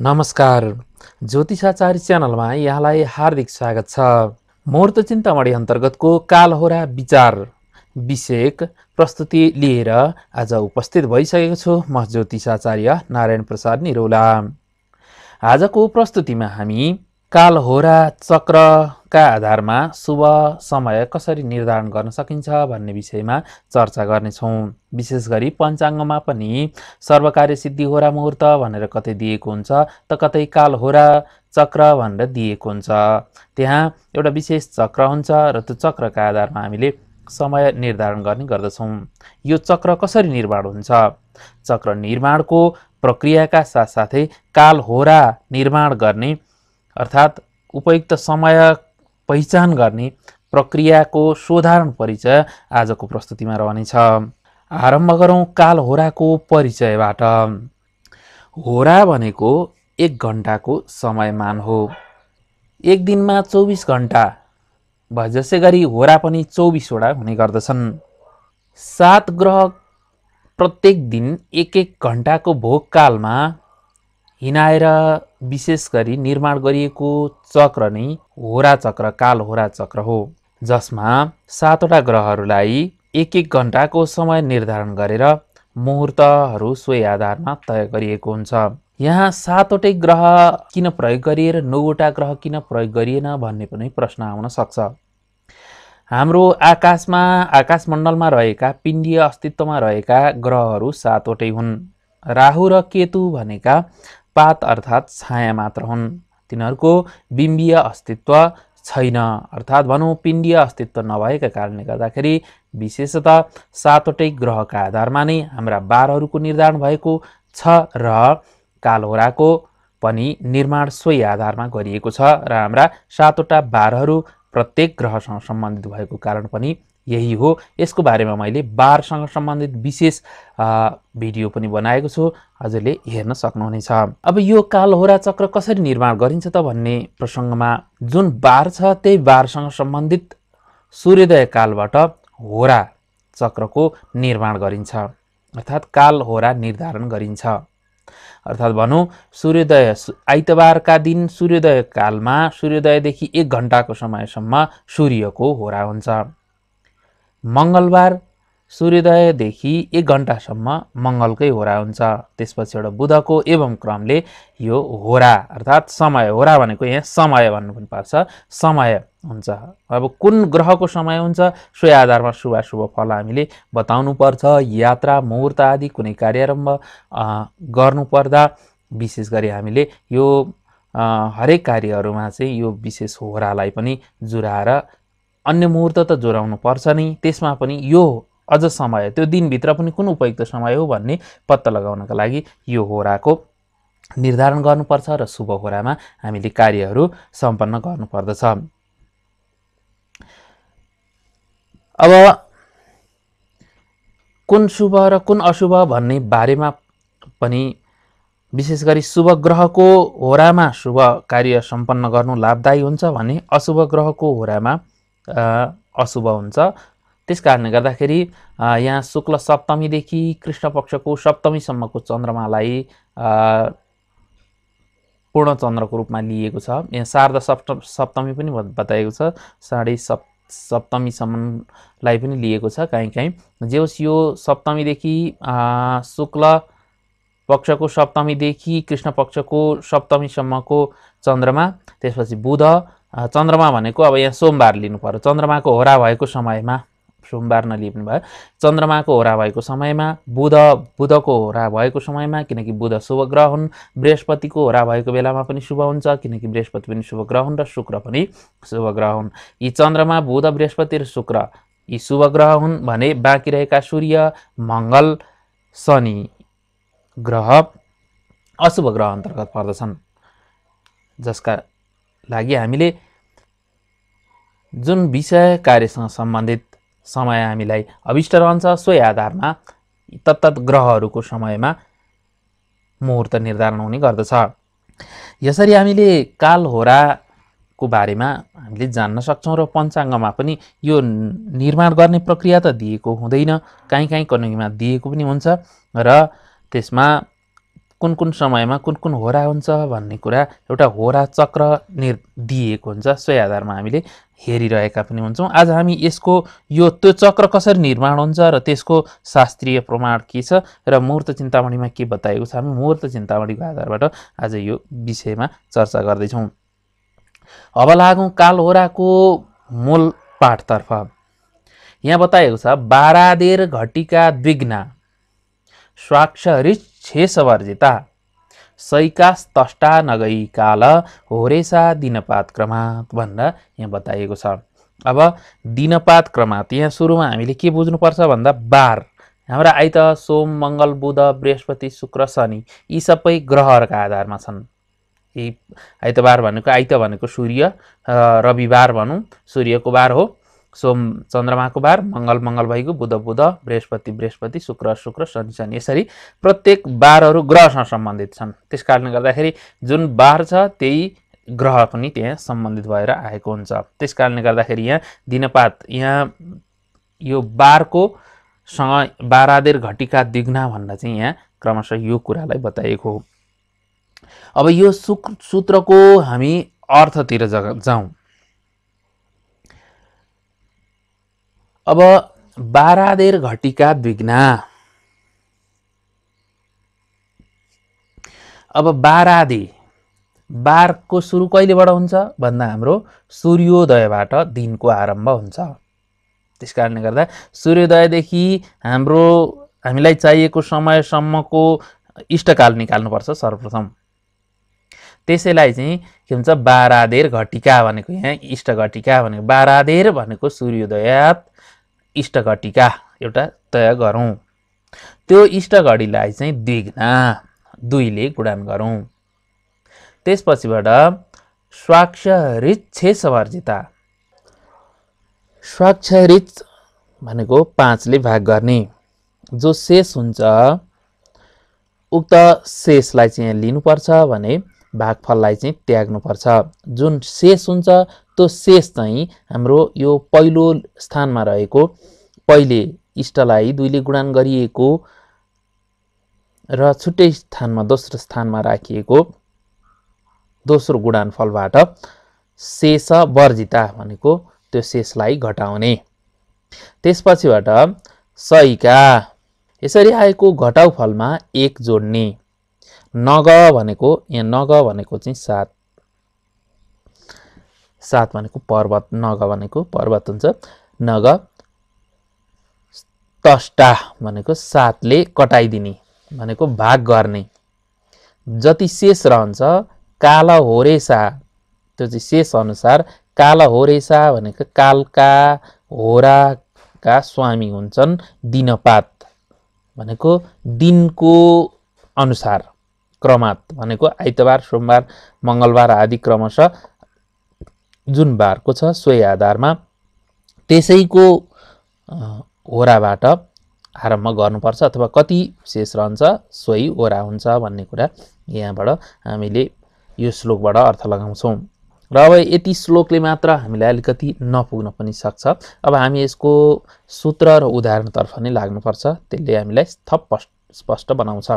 नमस्कार। ज्योतिषाचार्य च्यानलमा यहाँलाई हार्दिक स्वागत छ। मुहूर्त चिन्तामणि अन्तर्गतको कालहोरा विचार विषयक प्रस्तुति लिएर आज उपस्थित भइसकेको छु। म ज्योतिषाचार्य नारायण प्रसाद निरौला। आजको प्रस्तुतिमा हामी कालहोरा चक्रका आधारमा शुभ समय कसरी निर्धारण गर्न सकिन्छ भन्ने विषयमा चर्चा गर्नेछौँ। विशेष गरी पञ्चाङ्गमा पनि सर्वकार्य सिद्धि होरा मुहूर्त भनेर कतै दिएको हुन्छ त कतै कालहोरा चक्र भनेर दिएको हुन्छ। त्यहाँ एउटा विशेष चक्र हुन्छ र त्यो चक्रका आधारमा हामीले समय निर्धारण गर्ने गर्दछौँ। यो चक्र कसरी निर्माण हुन्छ? चक्र निर्माणको प्रक्रियाका साथसाथै कालहोरा निर्माण गर्ने अर्थात् उपयुक्त समय पहिचान गर्ने प्रक्रियाको साधारण परिचय आजको प्रस्तुतिमा रहनेछ। आरम्भ गरौँ कालहोराको परिचयबाट। होरा भनेको 1 घण्टाको समयमान हो। एक दिनमा 24 घण्टा भए जसै गरी होरा पनि 24 वटा हुने गर्दछन्। 7 ग्रह प्रत्येक दिन 1-1 घण्टाको भोगकालमा हिँडाएर विशेष गरी निर्माण गरिएको चक्र नै होरा चक्र कालहोरा चक्र हो, जसमा 7 वटा ग्रहहरूलाई 1-1 घण्टाको समय निर्धारण गरेर मुहूर्तहरू सोही आधारमा तय गरिएको हुन्छ। यहाँ 7 वटै ग्रह किन प्रयोग गरिए र 9 वटा ग्रह किन प्रयोग गरिएन भन्ने पनि प्रश्न आउन सक्छ। हाम्रो आकाशमण्डलमा रहेका पिण्डीय अस्तित्वमा रहेका ग्रहहरू 7 वटै हुन्। राहु र केतु भनेका पात अर्थात् छाया मात्र हुन्। तिनीहरूको बिम्बीय अस्तित्व छैन, अर्थात् भनौँ पिण्डीय अस्तित्व नभएका कारणले गर्दाखेरि विशेषतः 7 वटै ग्रहका आधारमा नै हाम्रा बारहरूको निर्धारण भएको छ र कालहोराको पनि निर्माण सोही आधारमा गरिएको छ र हाम्रा 7 वटा बारहरू प्रत्येक ग्रहसँग सम्बन्धित भएको कारण पनि यही हो। यसको बारेमा मैले बारसँग सम्बन्धित विशेष भिडियो पनि बनाएको छु, हजुरले हेर्न सक्नुहुनेछ। अब यो कालहोरा चक्र कसरी निर्माण गरिन्छ त भन्ने प्रसङ्गमा जुन बार छ त्यही बारसँग सम्बन्धित सूर्योदय कालबाट होरा चक्रको निर्माण गरिन्छ, अर्थात् कालहोरा निर्धारण गरिन्छ। अर्थात् भनौँ सूर्योदय आइतबारका दिन सूर्योदय कालमा सूर्योदयदेखि 1 घण्टाको समयसम्म सूर्यको होरा हुन्छ। मङ्गलबार सूर्योदयदेखि 1 घण्टासम्म मङ्गलकै होरा हुन्छ। त्यसपछि एउटा बुधको एवं क्रमले यो होरा अर्थात् समय, होरा भनेको यहाँ समय भन्नु पनि पर्छ, समय हुन्छ। अब कुन ग्रहको समय हुन्छ सोही आधारमा शुभाशुभ फल हामीले बताउनु पर्छ। यात्रा मुहूर्त आदि कुनै कार्यारम्भ गर्नु पर्दा विशेष गरी हामीले यो हरेक कार्यहरूमा चाहिँ यो विशेष होरालाई पनि जुराएर अन्य मुहूर्त त जोडाउनु पर्छ नै, त्यसमा पनि यो अझ समय त्यो दिनभित्र पनि कुन उपयुक्त समय हो भन्ने पत्ता लगाउनका लागि यो होराको निर्धारण गर्नुपर्छ र शुभ होरामा हामीले कार्यहरू सम्पन्न गर्नुपर्दछ। अब कुन शुभ र कुन अशुभ भन्ने बारेमा पनि विशेष गरी शुभ ग्रहको होरामा शुभ कार्य सम्पन्न गर्नु लाभदायी हुन्छ भने अशुभ ग्रहको होरामा अशुभ हुन्छ। त्यस कारणले गर्दाखेरि यहाँ शुक्ल सप्तमीदेखि कृष्ण पक्षको सप्तमीसम्मको चन्द्रमालाई पूर्ण चन्द्रको रूपमा लिएको छ। यहाँ शारद सप्तमी पनि बताएको छ, साढे सप्तमीसम्मलाई पनि लिएको छ कहीँ। जे होस् यो सप्तमीदेखि शुक्ल पक्षको सप्तमीदेखि कृष्ण पक्षको सप्तमीसम्मको चन्द्रमा, त्यसपछि बुध चन्द्रमा भनेको अब यहाँ सोमबार लिनु पर्यो। चन्द्रमाको होरा भएको समयमा, सोमबार नलिए पनि भयो, चन्द्रमाको होरा भएको समयमा, बुधको होरा भएको समयमा, किनकि बुध शुभ ग्रह हुन्। बृहस्पतिको होरा भएको बेलामा पनि शुभ हुन्छ, किनकि बृहस्पति पनि शुभ ग्रह हुन् र शुक्र पनि शुभ ग्रह हुन्। यी चन्द्रमा बुध बृहस्पति र शुक्र यी शुभ ग्रह हुन् भने बाँकी रहेका सूर्य मङ्गल शनि ग्रह अशुभ ग्रह अन्तर्गत पर्दछन्, जसका लागि हामीले जुन विषय कार्यसँग सम्बन्धित समय हामीलाई अभिष्ट रहन्छ सोही आधारमा तत्तत ग्रहहरूको समयमा मुहूर्त निर्धारण हुने गर्दछ। यसरी हामीले कालहोराको बारेमा हामीले जान्न सक्छौँ र पञ्चाङ्गमा पनि यो निर्माण गर्ने प्रक्रिया त दिएको हुँदैन, कहीँ कहीँ दिएको पनि हुन्छ र त्यसमा कुन कुन समयमा कुन कुन होरा हुन्छ भन्ने कुरा एउटा होरा चक्र दिएको हुन्छ, सोही आधारमा हामीले हेरिरहेका पनि हुन्छौँ। आज हामी यसको त्यो चक्र कसरी निर्माण हुन्छ र त्यसको शास्त्रीय प्रमाण के छ र मुहूर्त चिन्तामणिमा के बताएको छ, हामी मुहूर्त चिन्तामणिको आधारबाट आज यो विषयमा चर्चा गर्दैछौँ। अब लागौँ कालहोराको मूल पाठतर्फ। यहाँ बताएको छ बारादेर घटिका द्विघ्ना स्वाक्षरिच छेसवर्जिता सैकास तष्टा नगई काल होरेसा दिनपात क्रमात् भनेर यहाँ बताइएको छ। अब दिनपात क्रमात् यहाँ सुरुमा हामीले के बुझ्नुपर्छ भन्दा बार हाम्रा आइत सोम मङ्गल बुध बृहस्पति शुक्र शनि यी सबै ग्रहहरूका आधारमा छन्। यी आइतबार भनेको आइत भनेको सूर्य, रविबार भनौँ सूर्यको बार हो, सोम चन्द्रमाको बार, मङ्गल भइगयो, बुध बृहस्पति शुक्र शनि यसरी प्रत्येक बारहरू ग्रहसँग सम्बन्धित छन्। त्यस कारणले गर्दाखेरि जुन बार छ त्यही ग्रह पनि त्यहाँ सम्बन्धित भएर आएको हुन्छ। त्यस कारणले गर्दाखेरि यहाँ दिनपात यहाँ यो बारको सँग बारादेर घटिका द्विघ्ना भन्दा चाहिँ यहाँ क्रमशः यो कुरालाई बताएको हो। अब यो सूत्रको हामी अर्थतिर जाउँ। अब बारादेर घटिका द्विघ्ना, अब बारादे बारको सुरु कहिलेबाट हुन्छ भन्दा हाम्रो सूर्योदयबाट दिनको आरम्भ हुन्छ। त्यस कारणले गर्दा सूर्योदयदेखि हामीलाई चाहिएको समयसम्मको इष्टकाल निकाल्नुपर्छ सर्वप्रथम। त्यसैलाई चाहिँ के भन्छ बारादेर घटिका भनेको, यहाँ इष्ट घटिका भनेको बारादेर भनेको सूर्योदयात इष्ट घटिका एउटा तय गरौँ। त्यो इष्ट घडीलाई चाहिँ द्विघ्ना 2 ले गुणन गरौँ। त्यसपछिबाट स्वाक्षरिच छेसवर्जिता, स्वाक्षरिच भनेको 5 ले भाग गर्ने, जो शेष हुन्छ उक्त शेषलाई चाहिँ लिनुपर्छ भने भागफललाई चाहिँ त्याग्नुपर्छ। जुन शेष हुन्छ त्यो शेष चाहिँ हाम्रो यो पहिलो स्थानमा रहेको पहिले इष्टलाई 2 ले गुणन गरिएको र छुट्टै स्थानमा दोस्रो स्थानमा राखिएको दोस्रो गुणनफलबाट शेष वर्जिता भनेको त्यो शेषलाई घटाउने। त्यसपछिबाट सैका यसरी आएको घटाउ फलमा 1 जोड्ने। नग भनेको यहाँ नग भनेको चाहिँ 7 भनेको पर्वत, नग भनेको पर्वत हुन्छ। नग तष्टा भनेको 7 ले कटाइदिने भनेको भाग गर्ने। जति शेष रहन्छ काल होरेसा त्यो चाहिँ शेष अनुसार काल होरेसा भनेको कालका होराका स्वामी हुन्छन् दिनपात भनेको दिनको अनुसार, क्रमात् भनेको आइतबार सोमबार मङ्गलबार आदि क्रमशः जुन बारको छ सोही आधारमा त्यसैको होराबाट आरम्भ गर्नुपर्छ अथवा कति शेष रहन्छ सोही होरा हुन्छ भन्ने कुरा यहाँबाट हामीले यो श्लोकबाट अर्थ लगाउँछौँ। र अब यति श्लोकले मात्र हामीलाई अलिकति नपुग्न पनि सक्छ। अब हामी यसको सूत्र र उदाहरणतर्फ नै लाग्नुपर्छ, त्यसले हामीलाई थप स्पष्ट बनाउँछ।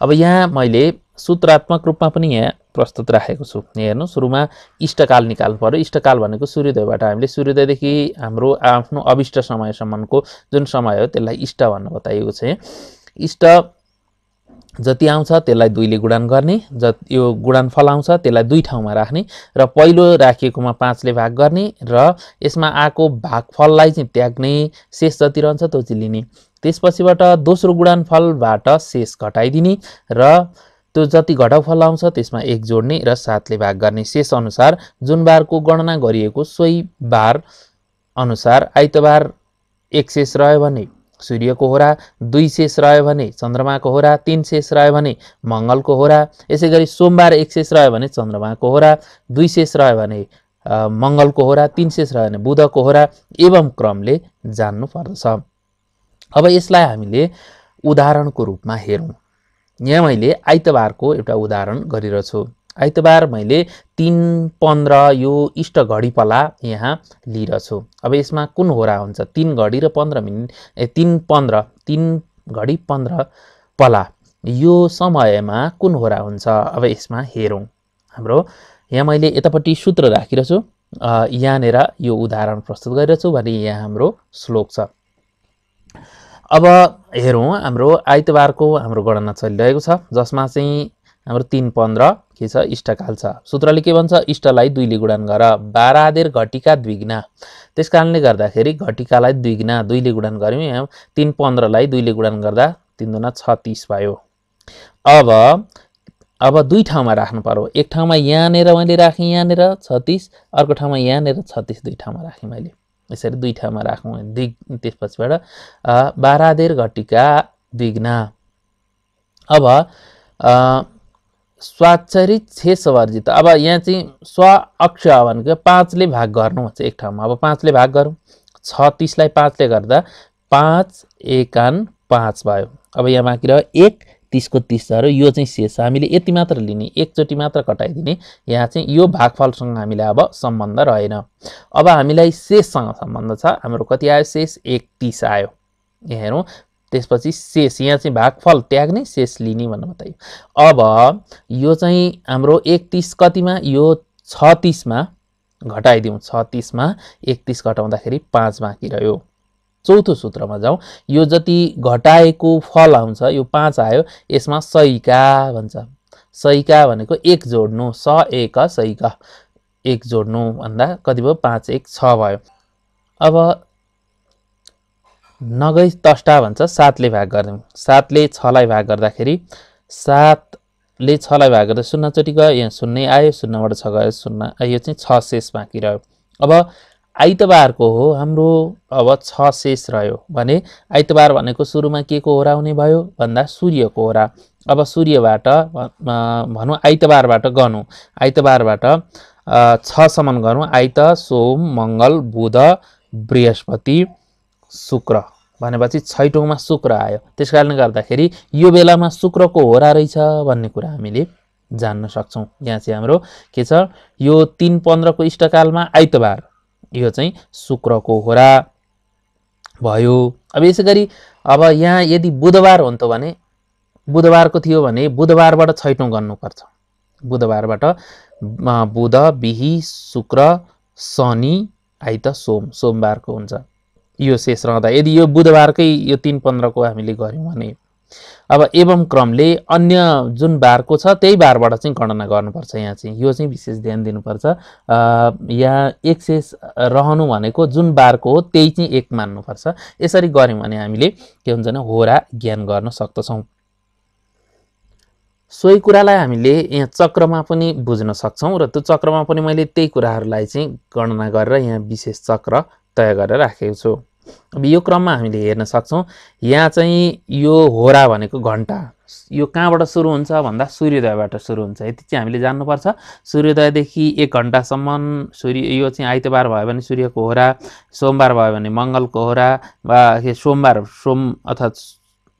अब यहाँ मैले सूत्रात्मक रूपमा पनि यहाँ प्रस्तुत राखेको छु। हेर्नु, सुरुमा इष्टकाल निकाल्नु पर्यो। इष्टकाल भनेको सूर्योदयबाट हामीले सूर्योदयदेखि हाम्रो आफ्नो अभिष्ट समयसम्मको जुन समय हो त्यसलाई इष्ट भन्न बताइएको छ। इष्ट जति आउँछ त्यसलाई 2 ले गुणन गर्ने, यो गुणनफल आउँछ त्यसलाई 2 ठाउँमा राख्ने र पहिलो राखिएकोमा 5 ले भाग गर्ने र यसमा आएको भागफललाई चाहिँ त्याग्ने, शेष जति रहन्छ त्यो चाहिँ लिने। त्यसपछिबाट दोस्रो गुणनफलबाट शेष घटाइदिने र त्यो जति घटाउफल आउँछ त्यसमा 1 जोड्ने र 7 ले भाग गर्ने। शेष अनुसार जुन बारको गणना गरिएको सोही बार अनुसार आइतबार 1 शेष रह्यो भने सूर्यको होरा, 2 शेष रह्यो भने चन्द्रमाको होरा, 3 शेष रह्यो भने मङ्गलको होरा, यसै गरी सोमबार 1 शेष रह्यो भने चन्द्रमाको होरा, 2 शेष रह्यो भने मङ्गलको होरा, 3 शेष रह्यो भने बुधको होरा एवं क्रमले जान्नु पर्दछ। अब यसलाई हामीले उदाहरणको रूपमा हेरौँ। यहाँ मैले आइतबारको एउटा उदाहरण गरिरहेछु। आइतबार मैले 3:15 यो इष्ट घडीपला यहाँ लिइरहेछु। अब यसमा कुन होरा हुन्छ 3 घडी र 15 मिनट 3 घडी 15 पला यो समयमा कुन होरा हुन्छ? अब यसमा हेरौँ। हाम्रो यहाँ मैले यतापट्टि सूत्र राखिरहेको छु, यहाँनिर यो उदाहरण प्रस्तुत गरिरहेको छु भने यहाँ हाम्रो श्लोक छ। अब हेरौँ, हाम्रो आइतबारको हाम्रो गणना चलिरहेको छ, जसमा चाहिँ हाम्रो 3:15 के छ? इष्टकाल छ। सूत्रले के भन्छ? इष्टलाई 2 ले गुणन गर, 12 आधेर घटिका द्विगुणा। त्यस कारणले गर्दाखेरि घटिकालाई 2 गुणा 2 ले गुणन गऱ्यौँ। यहाँ 3:15 लाई 2 ले गुणन गर्दा 3 दुना 36 भयो। अब दुई ठाउँमा राख्नु पर्यो। एक ठाउँमा यहाँनिर मैले राखेँ, यहाँनिर 36, अर्को ठाउँमा यहाँनिर 36, दुई ठाउँमा राखेँ मैले। यसरी दुई ठाउँमा राखौँ। त्यसपछिबाट 12 आधेर घटिका द्विगुणा। अब स्वाक्षरित शेषवर्जित। अब यहाँ चाहिँ स्व अक्ष भनेको 5 ले भाग गर्नु भन्छ एक ठाउँमा। अब 5 ले भाग गरौँ। 36 लाई 5 ले गर्दा 5 एकान 5 भयो। अब यहाँ बाँकी रह्यो 1, 30 को 30 झऱ्यो। यो चाहिँ शेष हामीले यति मात्र लिने, एकचोटि मात्र कटाइदिने। यहाँ चाहिँ यो भागफलसँग हामीलाई अब सम्बन्ध रहेन। अब हामीलाई शेषसँग सम्बन्ध छ। हाम्रो कति आयो? शेष 1:30 आयो। यहाँ हेरौँ, त्यसपछि शेष, यहाँ चाहिँ भागफल त्याग्ने, शेष लिने भन्नु बताइयो। अब यो चाहिँ हाम्रो 1:30 कतिमा? यो 36 मा घटाइदिउँ। 36 मा 31 घटाउँदाखेरि 5 बाँकी रह्यो। चौथो सूत्रमा जाउँ। यो जति घटाएको फल आउँछ यो 5 आयो, यसमा सहीका भन्छ। सहीका भनेको 1 जोड्नु, स एक सहीका 1 जोड्नु भन्दा कति भयो? 5 1 6 भयो। अब नगई तष्टा भन्छ, 7 ले भाग गर्दिउँ। 7 ले 6 लाई भाग गर्दाखेरि 7 ले 6 लाई भाग गर्दा 0 चोटि गयो, यहाँ 0 आयो, 0 बाट 6 गयो 0, यो चाहिँ 6 शेष बाँकी रह्यो। अब आइतबारको हो हाम्रो, अब 6 शेष रह्यो भने आइतबार भनेको सुरुमा के को होरा हुने भयो भन्दा सूर्यको होरा। अब सूर्यबाट भनौँ आइतबारबाट गनौँ, आइतबारबाट 6 सम्म गरौँ। आइत, सोम, मङ्गल, बुध, बृहस्पति, शुक्र भनेपछि 6औँमा शुक्र आयो। त्यस कारणले गर्दाखेरि यो बेलामा शुक्रको होरा रहेछ भन्ने कुरा हामीले जान्न सक्छौँ। यहाँ चाहिँ हाम्रो के छ? यो 3:15 को इष्टकालमा आइतबार, यो चाहिँ शुक्रको होरा भयो। अब यसै गरी अब यहाँ यदि बुधबार हुन्थ्यो भने, बुधबारको थियो भने बुधबारबाट 6औँ गर्नुपर्छ। बुधबारबाट बुध, बिही, शुक्र, शनि, आइत, सोम, सोमबारको हुन्छ यो शेष रहँदा। यदि यो बुधबारकै यो 3:15 को हामीले गऱ्यौँ भने अब एवं क्रमले अन्य जुन बारको छ त्यही बारबाट चाहिँ गणना गर्नुपर्छ। यहाँ चाहिँ यो चाहिँ विशेष ध्यान दिनुपर्छ। यहाँ एक शेष रहनु भनेको जुन बारको हो त्यही चाहिँ एक मान्नुपर्छ। यसरी गऱ्यौँ भने हामीले के हुन्छ भने होरा ज्ञान गर्न सक्दछौँ। सोही कुरालाई हामीले यहाँ चक्रमा पनि बुझ्न सक्छौँ र त्यो चक्रमा पनि मैले त्यही कुराहरूलाई चाहिँ गणना गरेर यहाँ विशेष चक्र तय गरेर राखेको छु। अब यो क्रममा हामीले हेर्न सक्छौँ, यहाँ चाहिँ यो होरा भनेको घण्टा, यो कहाँबाट सुरु हुन्छ भन्दा सूर्योदयबाट सुरु हुन्छ। यति चाहिँ हामीले जान्नुपर्छ। सूर्योदयदेखि 1 घण्टासम्म सूर्य, यो चाहिँ आइतबार भयो भने सूर्यको होरा, सोमबार भयो भने मङ्गलको होरा, वा सोमबार सोम अर्थात्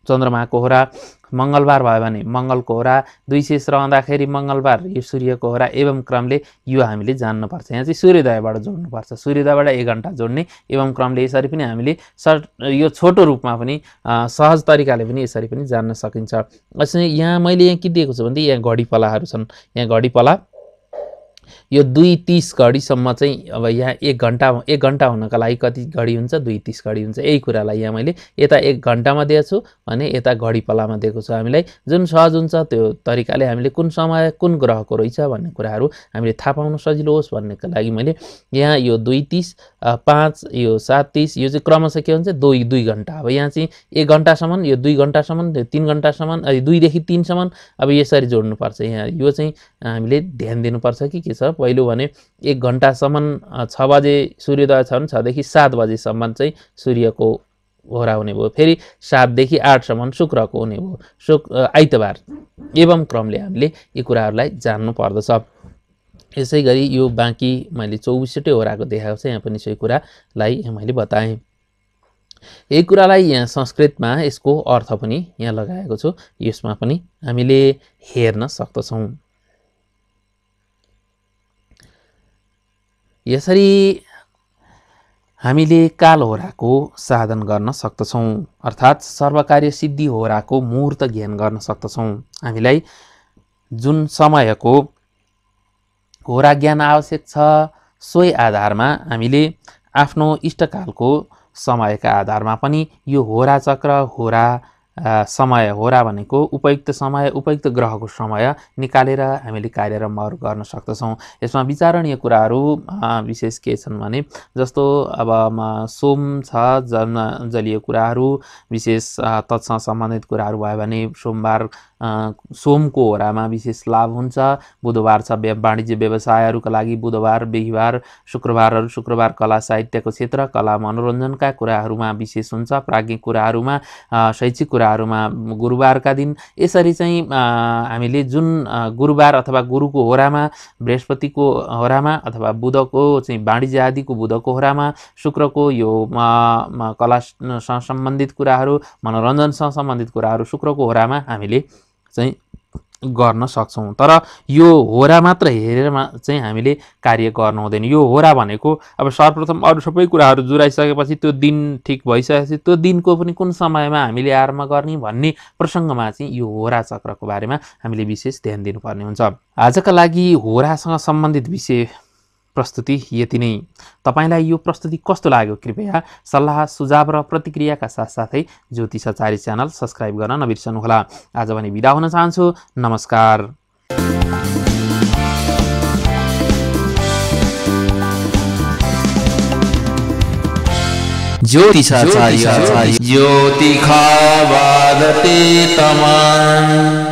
चन्द्रमाको होरा, मङ्गलबार भयो भने मङ्गलको होरा, 2 शेष रहँदाखेरि मङ्गलबार यो सूर्यको होरा। एवं क्रमले यो हामीले जान्नुपर्छ। यहाँ चाहिँ सूर्योदयबाट जोड्नुपर्छ, सूर्योदयबाट 1 घण्टा जोड्ने। एवं क्रमले यसरी पनि हामीले यो छोटो रूपमा पनि सहज तरिकाले पनि यसरी पनि जान्न सकिन्छ। यसरी यहाँ मैले यहाँ के दिएको छु भने यहाँ घडीपलाहरू छन्। यहाँ घडीपला यो 2:30 घडीसम्म चाहिँ, अब यहाँ 1 घण्टा हुनका लागि कति घडी हुन्छ? 2:30 घडी हुन्छ। यही कुरालाई यहाँ मैले यता 1 घण्टामा दिएको छु भने यता घडीपलामा दिएको छु। हामीलाई जुन सहज हुन्छ त्यो तरिकाले हामीले कुन समय कुन ग्रहको रहेछ भन्ने कुराहरू हामीले थाहा पाउन सजिलो होस् भन्नेको लागि मैले यहाँ यो 2:30, 5, यो 7:30, यो चाहिँ क्रमशः के हुन्छ? 2 घण्टा। अब यहाँ चाहिँ 1 घण्टासम्म, यो 2 घण्टासम्म, यो 3 घण्टासम्म, 2 देखि 3 सम्म, अब यसरी जोड्नुपर्छ। यहाँ यो चाहिँ हामीले ध्यान दिनुपर्छ कि के छ? पहिलो भने 1 घण्टासम्म 6 बजे सूर्योदय छ भने 6 देखि 7 बजेसम्म चाहिँ सूर्यको होरा हुने भयो। फेरि 7 देखि 8 सम्म शुक्रको हुने भयो, आइतबार। एवं क्रमले हामीले यी कुराहरूलाई जान्नु पर्दछ। यसै गरी यो बाँकी मैले 24 होराको देखाएको छ, यहाँ पनि सोही कुरालाई मैले बताएँ। यही कुरालाई यहाँ संस्कृतमा यसको अर्थ पनि यहाँ लगाएको छु, यसमा पनि हामीले हेर्न सक्दछौँ। यसरी हामीले कालहोराको साधन गर्न सक्दछौँ, अर्थात् सर्वकार्य सिद्धि होराको मुहूर्त ज्ञान गर्न सक्दछौँ। हामीलाई जुन समयको होरा ज्ञान आवश्यक छ सोही आधारमा हामीले आफ्नो इष्टकालको समयका आधारमा पनि यो होरा चक्र होरा समय होरा भनेको उपयुक्त समय उपयुक्त ग्रहको समय निकालेर हामीले कार्यक्रमहरू गर्न सक्दछौँ। यसमा विचारणीय कुराहरू विशेष के छन् भने जस्तो अब सोम छ जलीय कुराहरू विशेष तत्सँग सम्बन्धित कुराहरू भयो भने सोमबार सोमको होरामा विशेष लाभ हुन्छ। बुधबार छ वाणिज्य व्यवसायहरूका लागि बुधबार, बिहीबार, शुक्रबार कला साहित्यको क्षेत्र कला मनोरञ्जनका कुराहरूमा विशेष हुन्छ। प्राज्ञिक कुराहरूमा शैक्षिक कुराहरूमा गुरुबारका दिन। यसरी चाहिँ हामीले जुन गुरुबार अथवा गुरुको होरामा, बृहस्पतिको होरामा अथवा बुधको चाहिँ वाणिज्य आदिको बुधको होरामा, शुक्रको यो कलासँग सम्बन्धित कुराहरू मनोरञ्जनसँग सम्बन्धित कुराहरू शुक्रको होरामा हामीले चाहिँ गर्न सक्छौँ। तर यो होरा मात्र हेरेर चाहिँ हामीले कार्य गर्नु हुँदैन। यो होरा भनेको अब सर्वप्रथम अरू सबै कुराहरू जुराइसकेपछि त्यो दिन ठिक भइसकेपछि त्यो दिनको पनि कुन समयमा हामीले आरम्भ गर्ने भन्ने प्रसङ्गमा चाहिँ यो होरा चक्रको बारेमा हामीले विशेष ध्यान दिनुपर्ने हुन्छ। आजका लागि होरासँग सम्बन्धित विषय प्रस्तुति यति नै। तपाईलाई यो प्रस्तुति कस्तो लाग्यो कृपया सल्लाह सुझाव र प्रतिक्रियाका साथसाथै ज्योतिषाचार्य च्यानल सब्स्क्राइब गर्न नबिर्सनुहोला। आज भने बिदा हुन चाहन्छु। नमस्कार। ज्योतिषाचार्य ज्योतिषा वादते तमन्